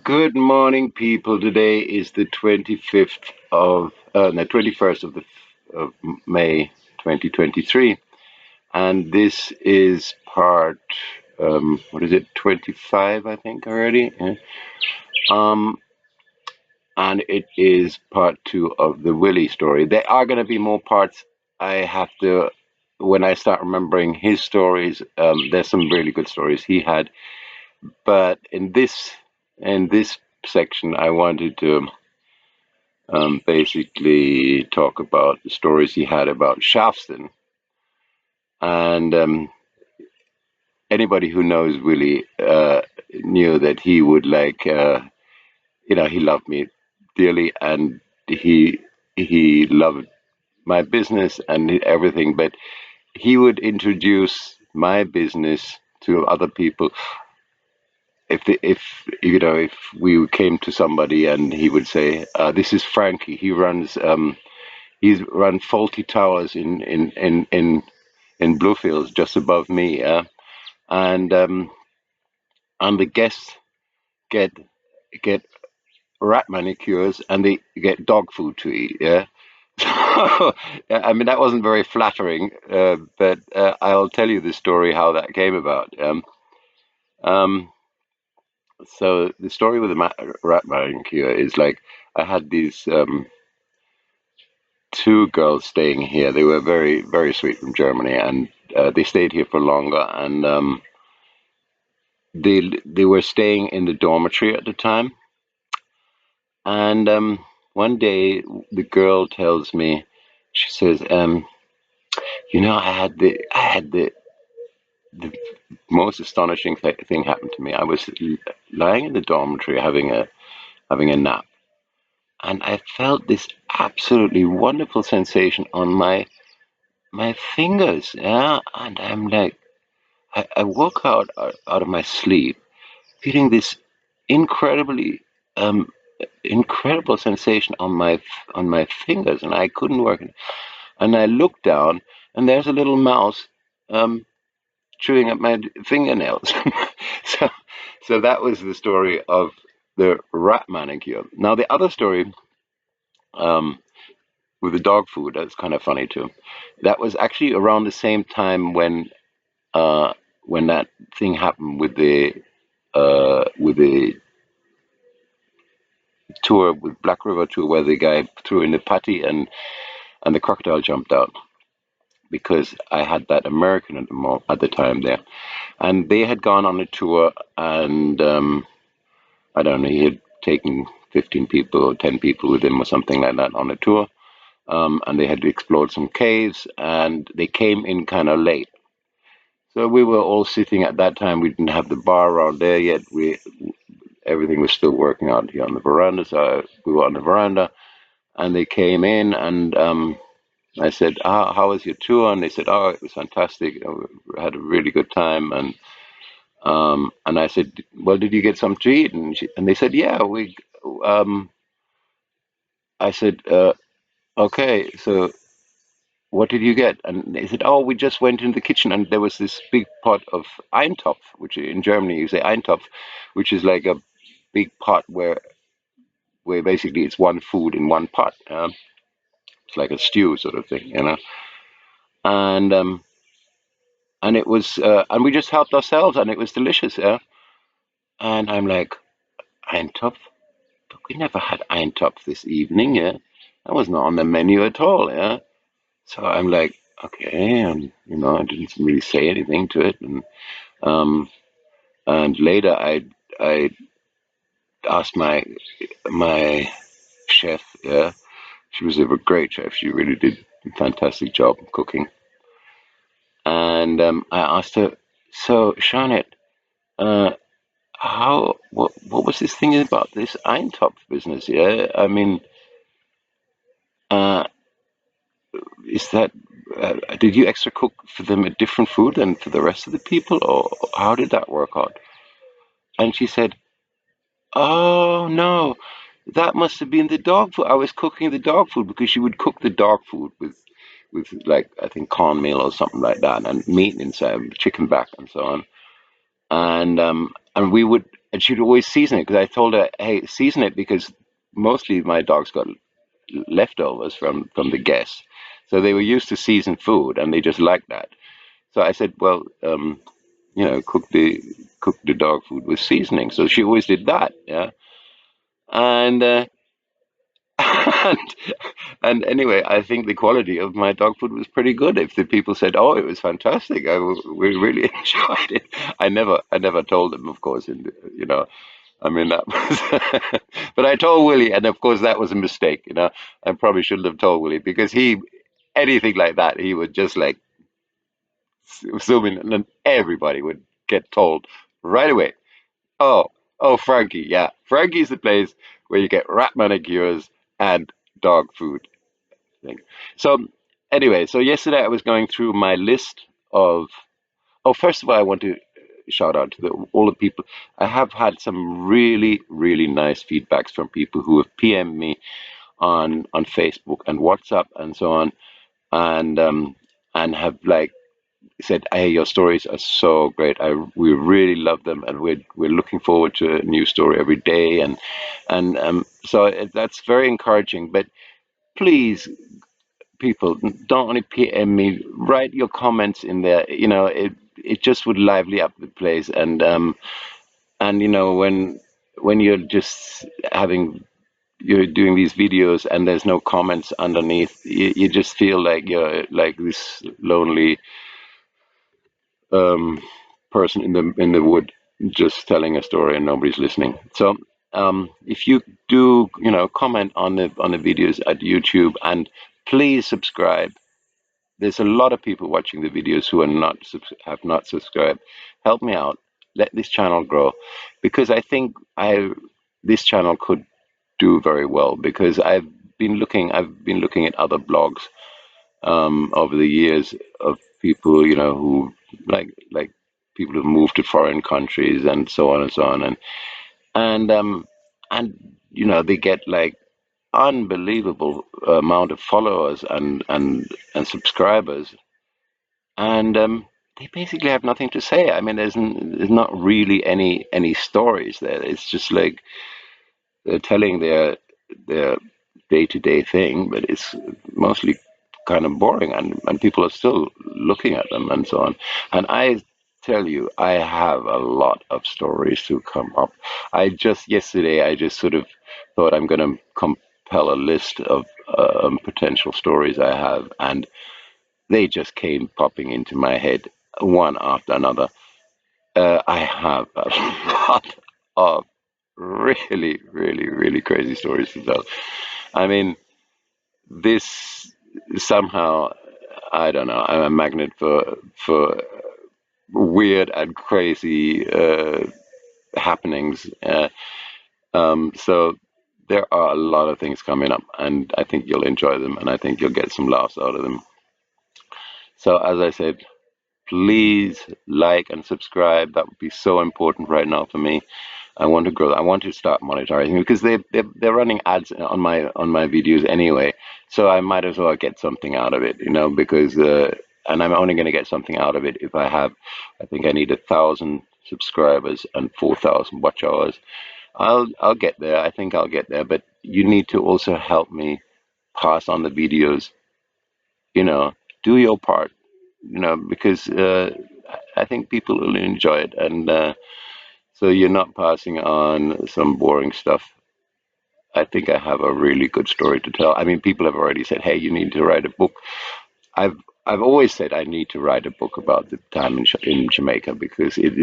Good morning, people. Today is the 25th of, no, 21st of May 2023. And this is part, what is it, 25, I think, already? Yeah. Um, and it is part two of the Willie story. There are going to be more parts. I have to, when I start remembering his stories, there's some really good stories he had. But in this section, I wanted to basically talk about the stories he had about Shaftesbury. And anybody who knows Willie knew that he would he loved me dearly, and he loved my business and everything. But he would introduce my business to other people. If we came to somebody and he would say, "This is Frankie. He's run Faulty Towers in Bluefields, just above me, yeah. And the guests get get rat manicures and they get dog food to eat, yeah. So, yeah, I mean that wasn't very flattering, but I'll tell you the story how that came about. Um, so the story with the rat manicure is like I had these two girls staying here. They were very, very sweet from Germany, and they stayed here for longer. And they were staying in the dormitory at the time. And one day, the girl tells me, she says, I had the most astonishing thing happen to me. I was lying in the dormitory having a nap, and I felt this absolutely wonderful sensation on my fingers. Yeah, and I'm like, I woke out of my sleep feeling this incredibly um, incredible sensation on my fingers, and I couldn't work it. And I looked down, and there's a little mouse um, chewing at my fingernails. so, so that was the story of the rat manicure. Now the other story um, with the dog food, that's kind of funny too. That was actually around the same time uh, when that thing happened with the tour with Black River tour where the guy threw in the patty and the crocodile jumped out because I had that American at the time there, and they had gone on a tour, and I don't know, he had taken 15 people or 10 people with him or something like that on a tour, and they had explored some caves, and they came in kind of late. So we were all sitting at that time. We didn't have the bar around there yet. Everything was still working out here on the veranda. So we were on the veranda, and they came in, and I said, "How was your tour?" And they said, "Oh, it was fantastic. We had a really good time." And I said, "Well, did you get some to eat?" And they said, "Yeah, we." Um, I said, "Okay, so what did you get?" And they said, "Oh, we just went in the kitchen, and there was this big pot of Eintopf, which in Germany you say Eintopf, which is like a big pot where basically it's one food in one pot. It's like a stew sort of thing. And and we just helped ourselves, and it was delicious. Yeah." And I'm like, Eintopf? But we never had Eintopf this evening. Yeah, that was not on the menu at all. Yeah. So I'm like, okay, and I didn't really say anything to it, um, and later I asked my chef. Yeah, she was a great chef. She really did a fantastic job cooking. And I asked her, so Charlotte, uh, what was this thing about this Eintopf business? Yeah, I mean, uh, is that did you extra cook for them a different food than for the rest of the people, or how did that work out? And she said, "Oh no, that must have been the dog food. I was cooking the dog food because she would cook the dog food with like I think cornmeal or something like that, and meat inside, chicken back, and so on. And we would." and she'd always season it because I told her, hey, season it because mostly my dogs got leftovers from the guests, so they were used to seasoned food and they just liked that. So I said, well, cook the dog food with seasoning. So she always did that, yeah. And and and anyway, I think the quality of my dog food was pretty good. If the people said, "Oh, it was fantastic," we really enjoyed it. I never told them, of course. I mean that was, but I told Willie, and of course that was a mistake. I probably shouldn't have told Willie because anything like that, he would just like zoom in, and then everybody would get told right away. Oh, oh, Frankie, yeah, Frankie's the place where you get rat manicures and dog food thing. So anyway, so yesterday I was going through my list of. Oh, first of all, I want to shout out to all the people. I have had some really, really nice feedbacks from people who have PM'd me on Facebook and WhatsApp and so on, and have like said, "Hey, your stories are so great. We really love them, and we're looking forward to a new story every day." And that's very encouraging. But please, people, don't only PM me. Write your comments in there. It just would lively up the place. And when you're doing these videos and there's no comments underneath, you just feel like you're like this lonely um, person in the wood just telling a story and nobody's listening. So if you do, comment on the videos at YouTube, and please subscribe. There's a lot of people watching the videos who have not subscribed. Help me out. Let this channel grow, because I think this channel could do very well, because I've been looking at other blogs over the years of people, who like people who've moved to foreign countries and so on and so on, and and they get like unbelievable amount of followers and subscribers, and they basically have nothing to say. I mean, there's not really any stories there. It's just like they're telling their day-to-day thing, but it's mostly kind of boring, and people are still looking at them and so on. And I tell you, I have a lot of stories to come up. Yesterday I just sort of thought I'm going to compile a list of potential stories I have, and they just came popping into my head one after another. I have a lot of really, really, really crazy stories to tell. I mean, this somehow, I don't know. I'm a magnet for weird and crazy happenings. So there are a lot of things coming up, and I think you'll enjoy them, and I think you'll get some laughs out of them. So as I said, please like and subscribe. That would be so important right now for me. I want to grow. I want to start monetizing because they're running ads on my videos anyway. So I might as well get something out of it, because and I'm only going to get something out of it if I think I need 1,000 subscribers and 4,000 watch hours. I'll get there. I think I'll get there. But you need to also help me pass on the videos. You know, do your part. Because I think people will enjoy it, and so you're not passing on some boring stuff. I think I have a really good story to tell. I mean, people have already said, "Hey, you need to write a book." I've always said I need to write a book about the time in Jamaica, because it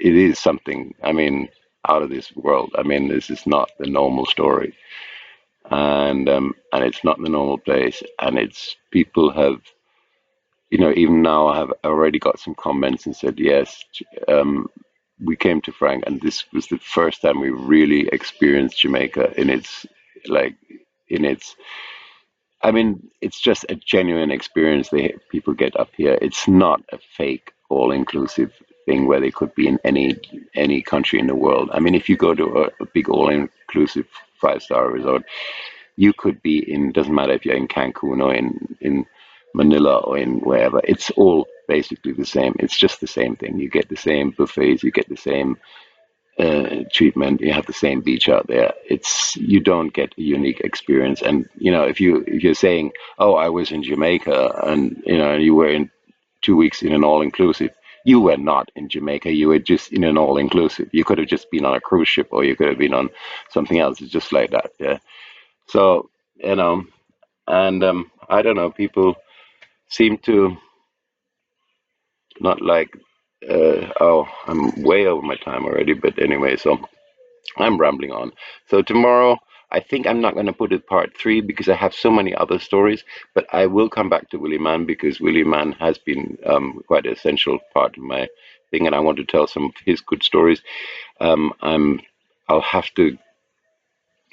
is something. I mean, out of this world. I mean, this is not the normal story, and it's not the normal place, and it's people have. Even now I have already got some comments and said, yes, we came to Frank, and this was the first time we really experienced Jamaica like, in its, I mean, it's just a genuine experience people get up here. It's not a fake all-inclusive thing where they could be in any country in the world. I mean, if you go to a big all-inclusive five-star resort, you could be in, doesn't matter if you're in Cancun or in Manila or in wherever, it's all basically the same. It's just the same thing. You get the same buffets, you get the same treatment. You have the same beach out there. You don't get a unique experience. And if you're saying, "Oh, I was in Jamaica," and you were in 2 weeks in an all inclusive. You were not in Jamaica. You were just in an all inclusive. You could have just been on a cruise ship, or you could have been on something else. It's just like that. Yeah. So you know, and I don't know. People seem to not like. Oh, I'm way over my time already. But anyway, so I'm rambling on. So tomorrow, I think I'm not going to put it part three because I have so many other stories. But I will come back to Willymon because Willymon has been quite an essential part of my thing, and I want to tell some of his good stories. I'm I'll have to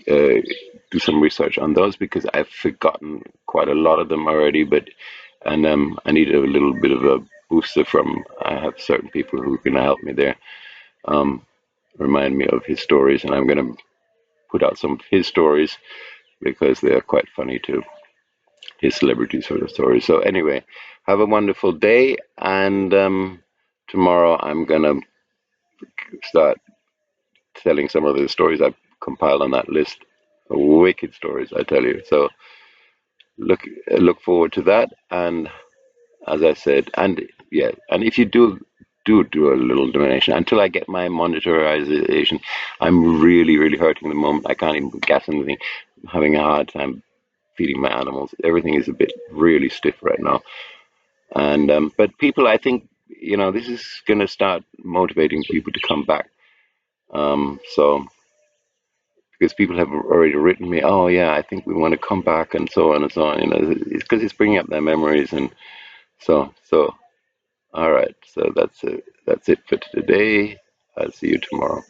uh, do some research on those because I've forgotten quite a lot of them already. But and I need a little bit of a booster from. I have certain people who can help me there. Um, remind me of his stories, and I'm going to put out some of his stories because they are quite funny too. His celebrity sort of stories. So anyway, have a wonderful day, and tomorrow I'm gonna start telling some of the stories I've compiled on that list. Wicked stories, I tell you. So look forward to that. And as I said, and yeah, and if you do a little donation until I get my monetarization, I'm really hurting at the moment. I can't even gas anything. I'm having a hard time feeding my animals. Everything is a bit really stiff right now. And but people, I think this is going to start motivating people to come back. So because people have already written me, oh yeah, I think we want to come back and so on and so on. It's because it's bringing up their memories and so. All right, so that's it. That's it for today. I'll see you tomorrow.